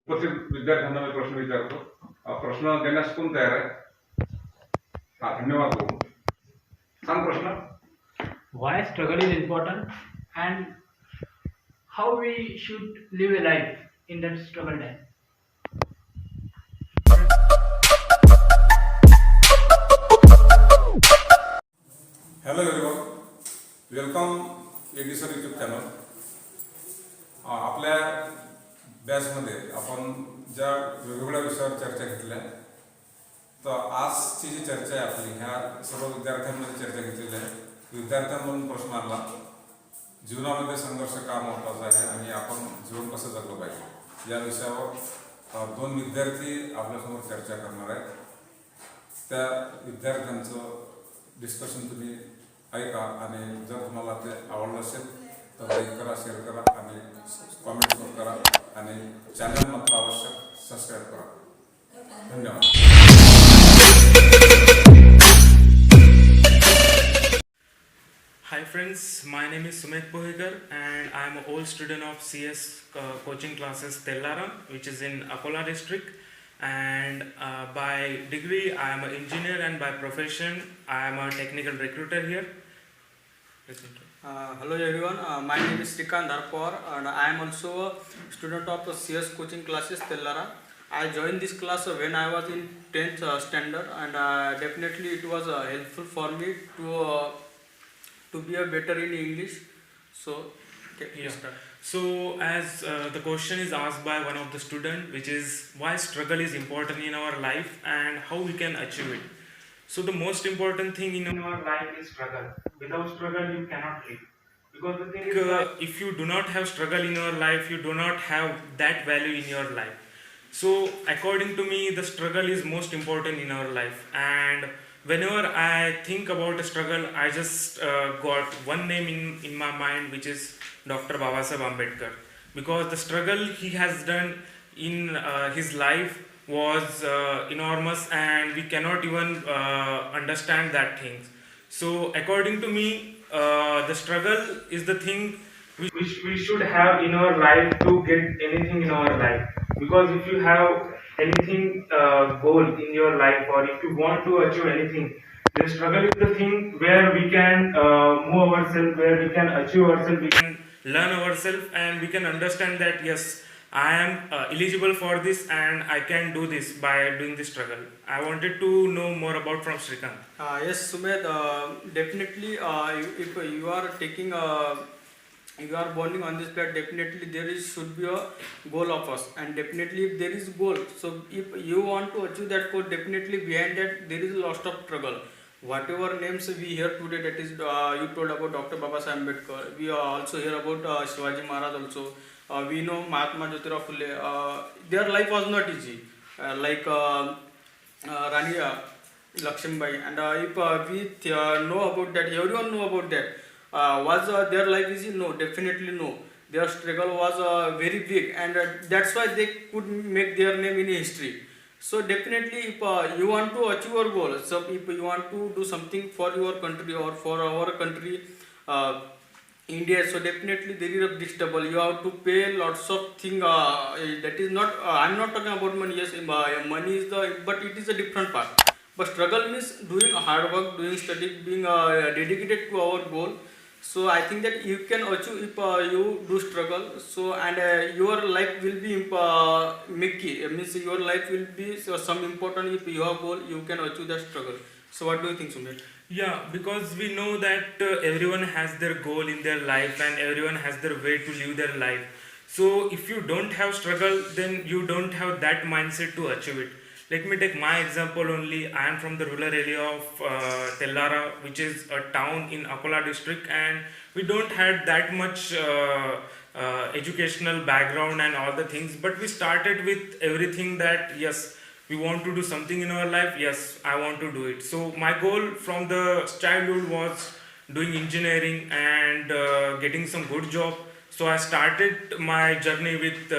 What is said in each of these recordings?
उपस्थित विद्यार्थ्यांना मी प्रश्न विचारतो. प्रश्न देण्यास कोण तयार आहे? धन्यवाद भाऊ. सांग प्रश्न. Why struggle is important and how we should live a life in that struggle time. Hello everyone, welcome Edison YouTube channel. आपल्या बॅचमध्ये आपण ज्या वेगवेगळ्या विषयावर चर्चा घेतल्या, तर आजची जी चर्चा आहे आपली ह्या सर्व विद्यार्थ्यांमध्ये चर्चा घेतलेली आहे. विद्यार्थ्यांमधून प्रश्न आला, जीवनामध्ये संघर्ष का महत्त्वाचा आहे आणि आपण जीवन कसं जगलं पाहिजे या विषयावर दोन विद्यार्थी आपल्यासमोर चर्चा करणार आहेत. त्या विद्यार्थ्यांचं डिस्कशन तुम्ही ऐका आणि जर तुम्हाला ते आवडलं असेल तर लाईक करा, शेअर करा आणि कॉमेंट करा आणि चॅनल मात्र आवश्यक सबस्क्राईब करा. धन्यवाद. Hi friends, my name is Sumit Pohekar and I am an old student of CS coaching classes Tellara, which is in Akola district, and by degree I am an engineer and by profession I am a technical recruiter here. Hello everyone, my name is Srikant Dharpawar and I am also a student of CS coaching classes Tellara. I joined this class when I was in 10th standard and definitely it was helpful for me to be a better in English. So start. So as the question is asked by one of the student, which is why struggle is important in our life and how we can achieve it. So the most important thing in our life is struggle. Without struggle you cannot live, because the thing is if you do not have struggle in your life, you do not have that value in your life. So according to me, the struggle is most important in our life, and whenever I think about a struggle, I just got one name in my mind, which is Dr. Babasaheb Ambedkar, because the struggle he has done in his life was enormous and we cannot even understand that things. So according to me, the struggle is the thing which we should have in our life to get anything in our life, because if you have anything goal in your life or if you want to achieve anything, the struggle is the thing where we can move ourselves, where we can achieve ourselves, we can learn ourselves and we can understand that yes, I am eligible for this and I can do this by doing this struggle. I wanted to know more about from Srikant. Yes, Sumit, definitely if you are taking you are bonding on this plat, definitely there is should be a goal of us, and definitely if there is goal, so if you want to achieve that goal, definitely behind that there is a lot of struggle. Whatever names we hear today, that is you told about Dr. Babasaheb Ambedkar, we also hear about Shivaji Maharaj also, we know Mahatma Jyotirao Phule, their life was not easy, like Rani Lakshmibai, and if we know about that, everyone know about that. Was their life easy? No, definitely no. Their struggle was very big, and that's why they could make their name in history. So definitely, if you want to achieve your goal, so if you want to do something for your country or for our country, India, so definitely there is a big trouble. You have to pay lots of things. That is not. I'm not talking about money. Yes, money is the, but it is a different part. But struggle means doing hard work, doing study, being dedicated to our goal. So I think that you can achieve if you do struggle. So and your life will be Mickey. Means your life will be some important. If you have goal, you can achieve that struggle. So what do you think, Sumit? Yeah, because we know that everyone has their goal in their life and everyone has their way to live their life. So if you don't have struggle, then you don't have that mindset to achieve it. Let me take my example only. I am from the rural area of Tellara, which is a town in Akola district, and we don't had that much educational background and all the things, but we started with everything that yes, we want to do something in our life, yes, I want to do it. So my goal from the childhood was doing engineering and getting some good job. So I started my journey with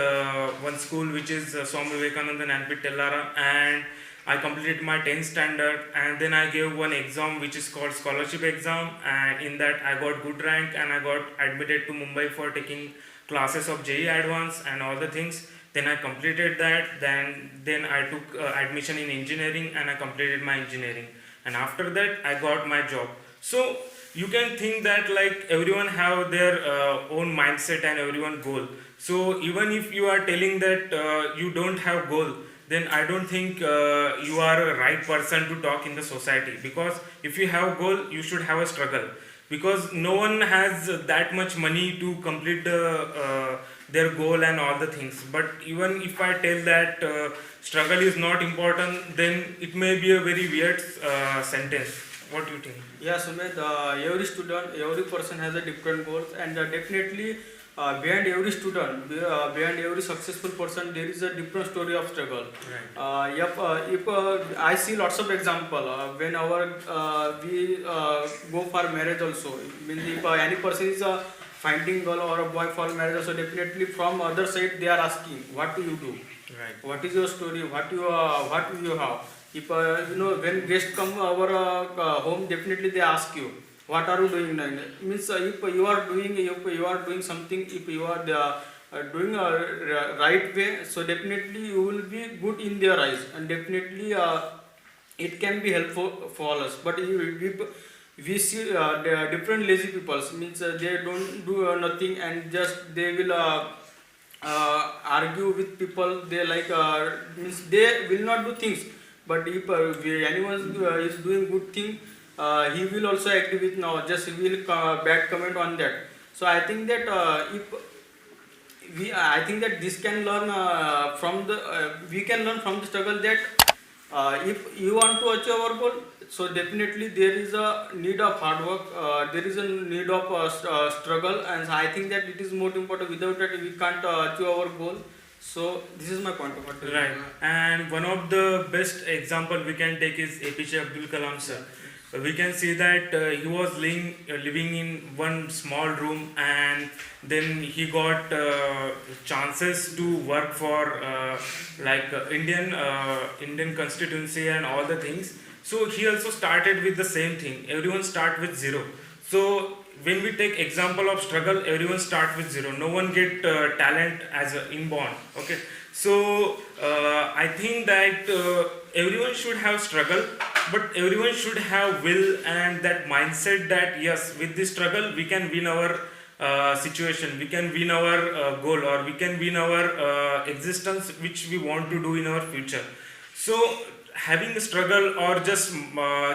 one school, which is Swami Vivekananda Nanpit Tellara, and I completed my 10th standard, and then I gave one exam which is called scholarship exam, and in that I got good rank and I got admitted to Mumbai for taking classes of JEE Advanced and all the things. Then I completed that. Then I took admission in engineering and I completed my engineering. And after that, I got my job. So you can think that like everyone have their own mindset and everyone goal. So even if you are telling that you don't have goal, then I don't think you are a right person to talk in the society, because if you have goal, you should have a struggle, because no one has that much money to complete their goal and all the things. But even if I tell that struggle is not important, then it may be a very weird sentence. What do you think? Yeah, Sumit, every student, every person has a different goals, and definitely behind every student, behind every successful person, there is a different story of struggle. Right. If I see lots of example when we go for marriage also. I mean, if any person is finding girl or a boy for marriage also, definitely from other side they are asking, what do you do? Right. What is your story? What do you have? If when guests come our home, definitely they ask you, what are you doing now? Means if you are doing something, if you are doing a right way, so definitely you will be good in their eyes, and definitely it can be helpful for us. But we see the different lazy people, means they don't do nothing, and just they will argue with people. They like means they will not do things. But if anyone is doing good thing, he will also agree with now. Just he will bad comment on that. So I think that I think that this can learn from the we can learn from the struggle that if you want to achieve our goal, so definitely there is a need of hard work. There is a need of struggle, and I think that it is more important. Without that, we can't achieve our goal. So this is my point of view. Right. And one of the best example we can take is APJ Abdul Kalam sir. We can see that he was living in one small room, and then he got chances to work for Indian constituency and all the things. So he also started with the same thing. Everyone start with zero. So when we take example of struggle, everyone start with zero. No one get talent as a inborn. Okay. So I think that everyone should have struggle, but everyone should have will and that mindset that yes, with this struggle we can win our situation, we can win our goal, or we can win our existence which we want to do in our future. So having a struggle, or just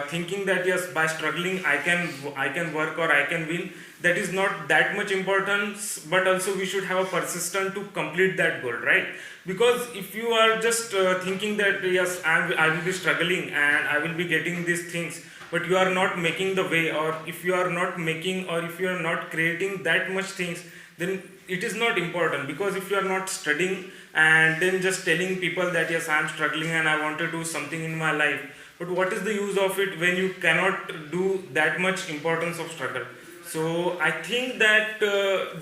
thinking that yes, by struggling I can work or I can win, that is not that much importance. But also we should have a persistence to complete that goal, right? Because if you are just thinking that yes, I will be struggling and I will be getting these things, but you are not making the way, or if you are not making, or if you are not creating that much things, then it is not important. Because if you are not studying and then just telling people that yes, I am struggling and I want to do something in my life, but what is the use of it when you cannot do that much importance of struggle? So I think that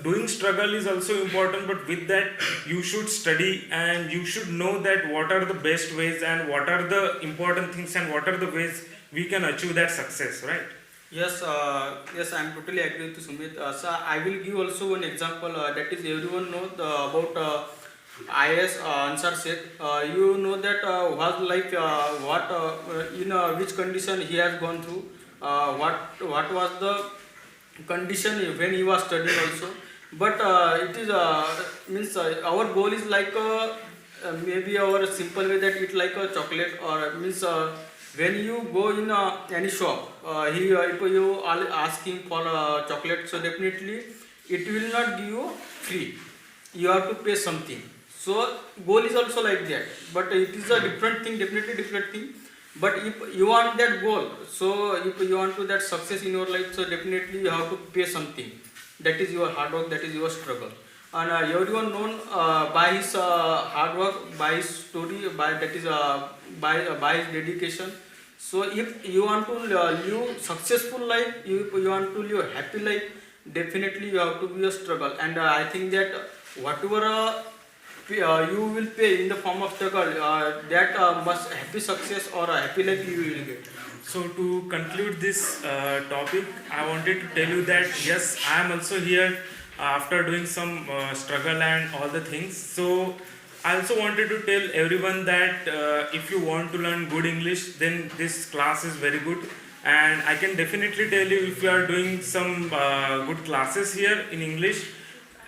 doing struggle is also important, but with that you should study and you should know that what are the best ways and what are the important things and what are the ways we can achieve that success, right? Yes, yes, I am totally agree with you, Sumit. So I will give also one example. That is, everyone knows about IS Ansar Sheikh. You know that was like what in which condition he has gone through. What was the condition when he was studying also. But it is means our goal is like maybe our simple way that it like a chocolate, or means when you go in any shop, if you are asking for chocolate, so definitely it will not give you free. You have to pay something. So goal is also like that, but it is a different thing, definitely different thing. But if you want that goal, so if you want to that success in your life, so definitely you have to pay something. That is your hard work, that is your struggle. And everyone known by his hard work, by his story, by that is by his dedication. So if you want to live successful life, if you want to live happy life, definitely you have to be a struggle. And I think that whatever you will pay in the form of struggle, that must happy success or a happy life you will get. So to conclude this topic, I wanted to tell you that yes, I am also here after doing some struggle and all the things. So I also wanted to tell everyone that if you want to learn good English, then this class is very good. And I can definitely tell you, if you are doing some good classes here in English,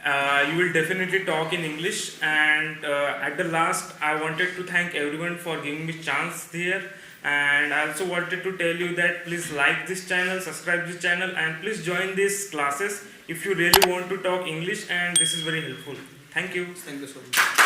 you will definitely talk in English. And at the last, I wanted to thank everyone for giving me chance here. And I also wanted to tell you that please like this channel, subscribe this channel, and please join these classes if you really want to talk English, and this is very helpful. Thank you. Thank you so much.